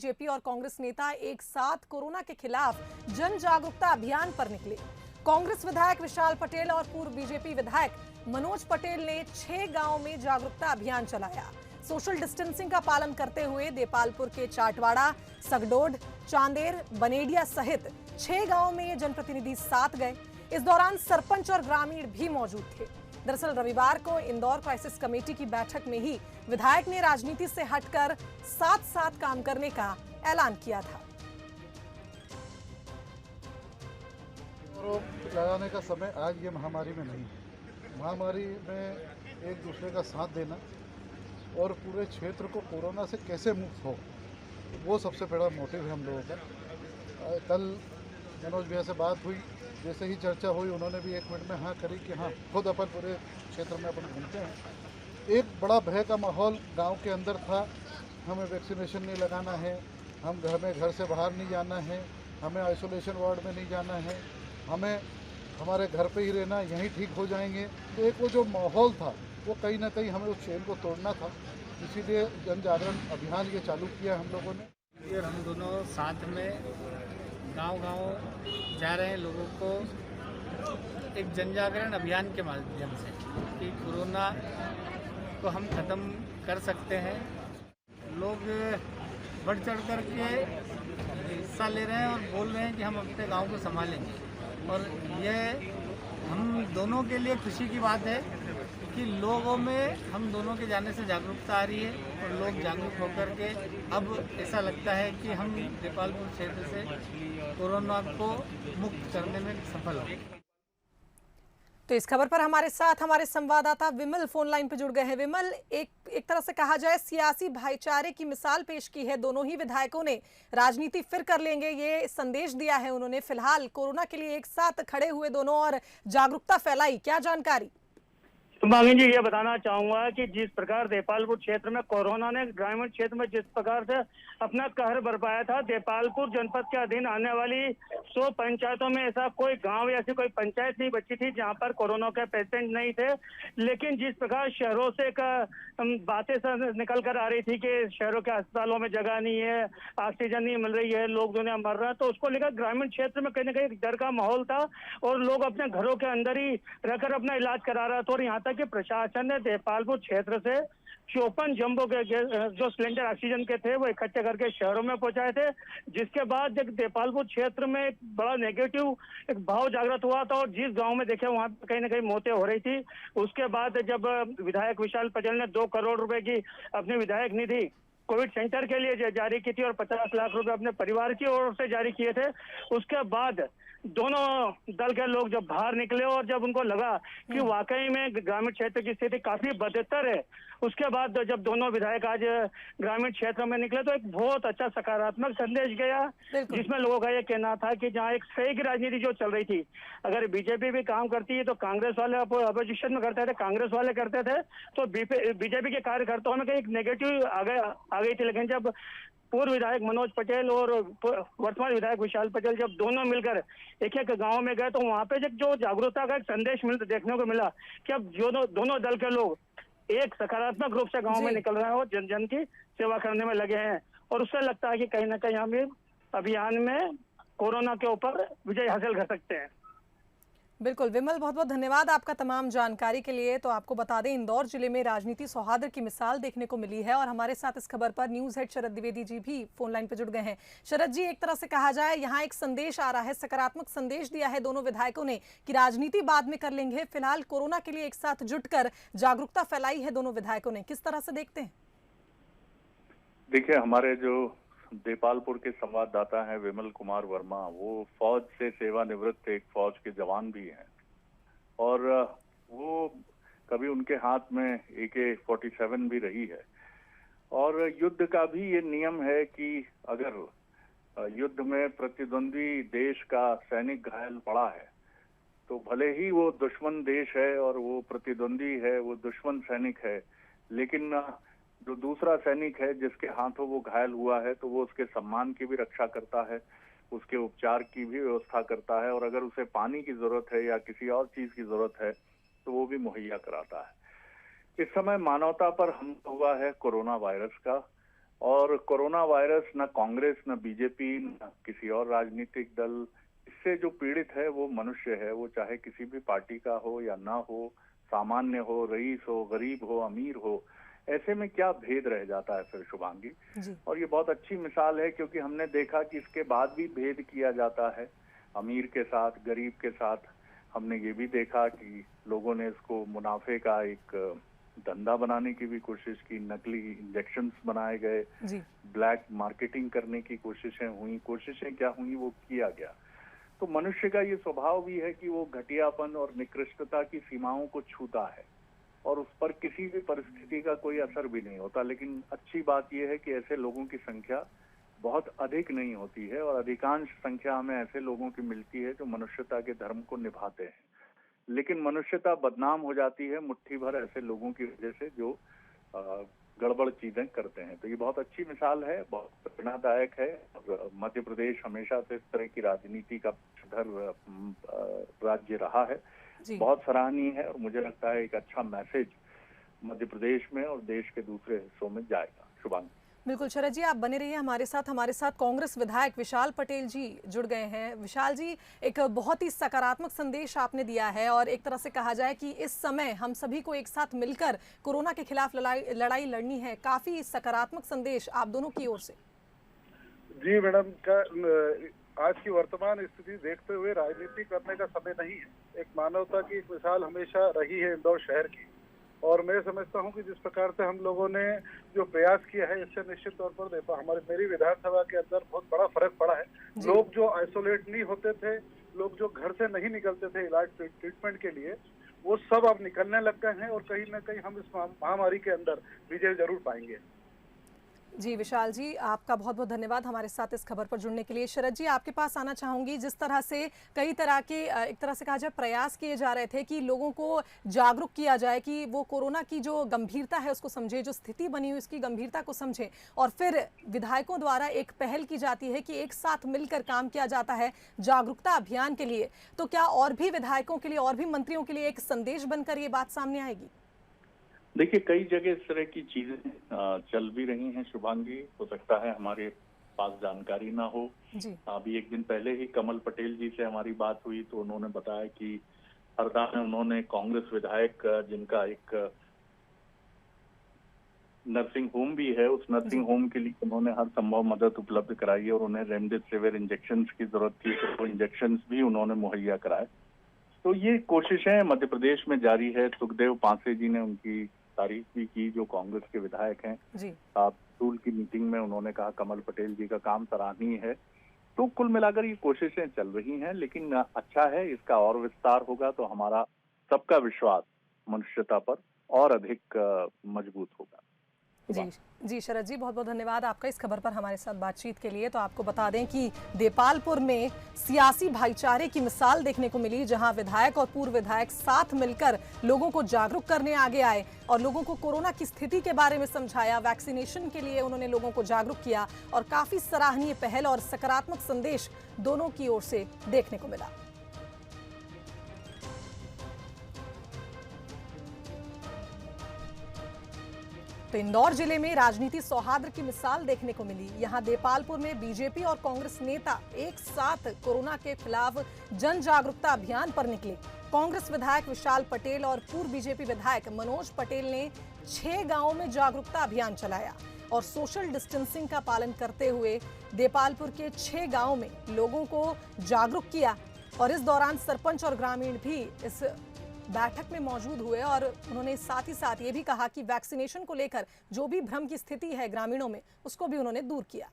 BJP और कांग्रेस नेता एक साथ कोरोना के खिलाफ जन जागरूकता अभियान पर निकले। कांग्रेस विधायक विशाल पटेल और पूर्व बीजेपी विधायक मनोज पटेल ने 6 गांवों में जागरूकता अभियान चलाया। सोशल डिस्टेंसिंग का पालन करते हुए देपालपुर के चाटवाड़ा, सगडोड, चांदेर, बनेडिया सहित 6 गांवों में ये जनप्रतिनिधि साथ गए। इस दौरान सरपंच और ग्रामीण भी मौजूद थे। दरअसल रविवार को इंदौर क्राइसिस कमेटी की बैठक में ही विधायक ने राजनीति से हटकर साथ साथ काम करने का ऐलान किया था। लगाने का समय आज ये महामारी में नहीं है। महामारी में एक दूसरे का साथ देना और पूरे क्षेत्र को कोरोना से कैसे मुक्त हो, वो सबसे बड़ा मोटिव है हम लोगों का। कल मनोज भैया से बात हुई, जैसे ही चर्चा हुई उन्होंने भी 1 मिनट में हाँ करी कि हाँ खुद अपन पूरे क्षेत्र में अपन घूमते हैं। एक बड़ा भय का माहौल गांव के अंदर था। हमें वैक्सीनेशन नहीं लगाना है, हम घर से बाहर नहीं जाना है, हमें आइसोलेशन वार्ड में नहीं जाना है, हमें हमारे घर पे ही रहना, यहीं ठीक हो जाएंगे। तो एक वो जो माहौल था वो कहीं ना कहीं हमें उस चेन को तोड़ना था, इसीलिए जन जागरण अभियान ये चालू किया हम लोगों ने। और हम दोनों साथ में गांव-गांव जा रहे हैं, लोगों को एक जन जागरण अभियान के माध्यम से कि कोरोना को हम ख़त्म कर सकते हैं। लोग बढ़ चढ़ कर के हिस्सा ले रहे हैं और बोल रहे हैं कि हम अपने गांव को संभालेंगे। और यह हम दोनों के लिए खुशी की बात है कि लोगों में हम दोनों के जाने से जागरूकता आ रही है और लोग जागरूक होकर के अब ऐसा लगता है कि हम देपालपुर क्षेत्र से कोरोना को मुक्त करने में सफल हो। तो इस खबर पर हमारे साथ हमारे संवाददाता विमल फोन लाइन पर जुड़ गए हैं। विमल, एक तरह से कहा जाए सियासी भाईचारे की मिसाल पेश की है। दोनों ही विधायकों ने राजनीति फिर कर लेंगे ये संदेश दिया है उन्होंने। फिलहाल कोरोना के लिए एक साथ खड़े हुए दोनों और जागरूकता फैलाई, क्या जानकारी? मांगी जी, ये बताना चाहूंगा कि जिस प्रकार देपालपुर क्षेत्र में कोरोना ने ग्रामीण क्षेत्र में जिस प्रकार से अपना कहर बरपाया था, देपालपुर जनपद के अधीन आने वाली 100 पंचायतों में ऐसा कोई गांव या ऐसी कोई पंचायत नहीं बची थी जहां पर कोरोना के पेशेंट नहीं थे। लेकिन जिस प्रकार शहरों से बातें निकल कर आ रही थी कि शहरों के अस्पतालों में जगह नहीं है, ऑक्सीजन नहीं मिल रही है, लोग दुनिया मर रहे हैं, तो उसको लेकर ग्रामीण क्षेत्र में कहीं ना कहीं डर का माहौल था और लोग अपने घरों के अंदर ही रहकर अपना इलाज करा रहे थे। और यहाँ कि प्रशासन ने देपालपुर क्षेत्र से 54 जंबो के जो सिलेंडर ऑक्सीजन के थे वो इकट्ठे करके शहरों में पहुंचाए थे, जिसके बाद जब देपालपुर क्षेत्र में एक बड़ा नेगेटिव एक भाव जागृत हुआ था और जिस गांव में देखे वहां कहीं ना कहीं मौतें हो रही थी। उसके बाद जब विधायक विशाल पटेल ने 2 करोड़ रुपए की अपनी विधायक निधि कोविड सेंटर के लिए जारी की थी और 50 लाख रुपए अपने परिवार की ओर से जारी किए थे, उसके बाद दोनों दल के लोग जब बाहर निकले और जब उनको लगा कि वाकई में ग्रामीण क्षेत्र की स्थिति काफी बदतर है, उसके बाद जब दोनों विधायक आज ग्रामीण क्षेत्र में निकले तो एक बहुत अच्छा सकारात्मक संदेश गया, जिसमें लोगों का ये कहना था कि जहाँ एक सही की राजनीति जो चल रही थी, अगर बीजेपी भी काम करती है तो कांग्रेस वाले अपोजिशन में करते थे, कांग्रेस वाले करते थे, तो बीजेपी के कार्यकर्ताओं में एक नेगेटिव आ गई थी। लेकिन जब पूर्व विधायक मनोज पटेल और वर्तमान विधायक विशाल पटेल जब दोनों मिलकर एक गांव में गए तो वहां पे जो जागरूकता का एक संदेश देखने को मिला कि अब जो दोनों दल के लोग एक सकारात्मक रूप से गांव में निकल रहे हैं और जन जन की सेवा करने में लगे हैं। और उससे लगता है कि कहीं ना कहीं हम अभियान में कोरोना के ऊपर विजय हासिल कर सकते हैं। बिल्कुल विमल, बहुत बहुत धन्यवाद आपका तमाम जानकारी के लिए। तो आपको बता दें, इंदौर जिले में राजनीति सौहार्द की मिसाल देखने को मिली है और हमारे साथ इस खबर पर न्यूज हेड शरद द्विवेदी जी भी फोन लाइन पर जुड़ गए हैं। शरद जी, एक तरह से कहा जाए यहाँ एक संदेश आ रहा है, सकारात्मक संदेश दिया है दोनों विधायकों ने कि राजनीति बाद में कर लेंगे, फिलहाल कोरोना के लिए एक साथ जुटकर जागरूकता फैलाई है दोनों विधायकों ने। किस तरह से देखते हैं? देखिए, हमारे जो देपालपुर के संवाददाता हैं विमल कुमार वर्मा, वो फौज से सेवानिवृत्त एक फौज के जवान भी हैं और वो कभी उनके हाथ में AK-47 भी रही है। और युद्ध का भी ये नियम है कि अगर युद्ध में प्रतिद्वंदी देश का सैनिक घायल पड़ा है तो भले ही वो दुश्मन देश है और वो प्रतिद्वंदी है, वो दुश्मन सैनिक है, लेकिन जो दूसरा सैनिक है जिसके हाथों वो घायल हुआ है तो वो उसके सम्मान की भी रक्षा करता है, उसके उपचार की भी व्यवस्था करता है और अगर उसे पानी की जरूरत है या किसी और चीज की जरूरत है तो वो भी मुहैया कराता है। इस समय मानवता पर हमला हुआ है कोरोना वायरस का, और कोरोना वायरस न कांग्रेस, न बीजेपी, न किसी और राजनीतिक दल, इससे जो पीड़ित है वो मनुष्य है। वो चाहे किसी भी पार्टी का हो या ना हो, सामान्य हो, रईस हो, गरीब हो, अमीर हो, ऐसे में क्या भेद रह जाता है फिर शुभांगी। और ये बहुत अच्छी मिसाल है, क्योंकि हमने देखा कि इसके बाद भी भेद किया जाता है अमीर के साथ, गरीब के साथ। हमने ये भी देखा कि लोगों ने इसको मुनाफे का एक धंधा बनाने की भी कोशिश की, नकली इंजेक्शंस बनाए गए, ब्लैक मार्केटिंग करने की कोशिशें हुई। कोशिशें क्या हुई, वो किया गया। तो मनुष्य का ये स्वभाव भी है कि वो घटियापन और निकृष्टता की सीमाओं को छूता है और उस पर किसी भी परिस्थिति का कोई असर भी नहीं होता। लेकिन अच्छी बात यह है कि ऐसे लोगों की संख्या बहुत अधिक नहीं होती है और अधिकांश संख्या हमें ऐसे लोगों की मिलती है जो मनुष्यता के धर्म को निभाते हैं। लेकिन मनुष्यता बदनाम हो जाती है मुट्ठी भर ऐसे लोगों की वजह से जो गड़बड़ चीजें करते हैं। तो ये बहुत अच्छी मिसाल है, बहुत प्रेरणादायक है। और मध्य प्रदेश हमेशा से इस तरह की राजनीति का राज्य रहा है, बहुत सराहनीय है। और मुझे लगता है एक अच्छा मैसेज मध्य प्रदेश में और देश के दूसरे हिस्सों में जाएगा। शुभांगी। बिल्कुल शरद जी, आप बने रहिए हमारे साथ कांग्रेस विधायक विशाल पटेल जी जुड़ गए हैं। विशाल जी, एक बहुत ही सकारात्मक संदेश आपने दिया है और एक तरह से कहा जाए कि इस समय हम सभी को एक साथ मिलकर कोरोना के खिलाफ लड़ाई लड़नी है। काफी सकारात्मक संदेश आप दोनों की ओर से। जी मैडम, आज की वर्तमान स्थिति देखते हुए राजनीति करने का समय नहीं है। एक मानवता की एक मिसाल हमेशा रही है इंदौर शहर की, और मैं समझता हूं कि जिस प्रकार से हम लोगों ने जो प्रयास किया है, इससे निश्चित तौर पर मेरी विधानसभा के अंदर बहुत बड़ा फर्क पड़ा है। लोग जो आइसोलेट नहीं होते थे, लोग जो घर से नहीं निकलते थे इलाज ट्रीटमेंट के लिए, वो सब अब निकलने लग गए हैं और कहीं ना कहीं हम इस महामारी के अंदर विजय जरूर पाएंगे। जी विशाल जी, आपका बहुत बहुत धन्यवाद हमारे साथ इस खबर पर जुड़ने के लिए। शरद जी, आपके पास आना चाहूंगी। जिस तरह से कई तरह के एक तरह से कहा जाए प्रयास किए जा रहे थे कि लोगों को जागरूक किया जाए कि वो कोरोना की जो गंभीरता है उसको समझे, जो स्थिति बनी हुई उसकी गंभीरता को समझे, और फिर विधायकों द्वारा एक पहल की जाती है कि एक साथ मिलकर काम किया जाता है जागरूकता अभियान के लिए। तो क्या और भी विधायकों के लिए और भी मंत्रियों के लिए एक संदेश बनकर ये बात सामने आएगी? देखिए, कई जगह इस तरह की चीजें चल भी रही हैं शुभांगी। हो सकता है हमारे पास जानकारी ना हो। अभी एक दिन पहले ही कमल पटेल जी से हमारी बात हुई तो उन्होंने बताया कि हरदा में उन्होंने कांग्रेस विधायक जिनका एक नर्सिंग होम भी है, उस नर्सिंग होम के लिए उन्होंने हर संभव मदद उपलब्ध कराई और उन्हें रेमडेसिविर इंजेक्शन की जरूरत थी तो वो इंजेक्शन भी उन्होंने मुहैया कराए। तो ये कोशिशें मध्य प्रदेश में जारी है। सुखदेव पांसे जी ने उनकी तारीफ भी की, जो कांग्रेस के विधायक हैं। स्कूल की मीटिंग में उन्होंने कहा कमल पटेल जी का काम सराहनीय है। तो कुल मिलाकर ये कोशिशें चल रही हैं, लेकिन अच्छा है, इसका और विस्तार होगा तो हमारा सबका विश्वास मनुष्यता पर और अधिक मजबूत होगा। जी शरद जी, बहुत बहुत धन्यवाद आपका इस खबर पर हमारे साथ बातचीत के लिए। तो आपको बता दें कि देपालपुर में सियासी भाईचारे की मिसाल देखने को मिली, जहां विधायक और पूर्व विधायक साथ मिलकर लोगों को जागरूक करने आगे आए और लोगों को कोरोना की स्थिति के बारे में समझाया। वैक्सीनेशन के लिए उन्होंने लोगों को जागरूक किया और काफी सराहनीय पहल और सकारात्मक संदेश दोनों की ओर से देखने को मिला। तो इंदौर जिले में राजनीति सौहार्द की मिसाल देखने को मिली। यहां देपालपुर में बीजेपी और कांग्रेस नेता एक साथ कोरोना के खिलाफ जन जागरूकता अभियान पर निकले। कांग्रेस विधायक विशाल पटेल और पूर्व बीजेपी विधायक मनोज पटेल ने 6 गांवों में जागरूकता अभियान चलाया और सोशल डिस्टेंसिंग का पालन करते हुए देपालपुर के 6 गांवों में लोगों को जागरूक किया। और इस दौरान सरपंच और ग्रामीण भी इस बैठक में मौजूद हुए और उन्होंने साथ ही साथ ये भी कहा कि वैक्सीनेशन को लेकर जो भी भ्रम की स्थिति है ग्रामीणों में, उसको भी उन्होंने दूर किया।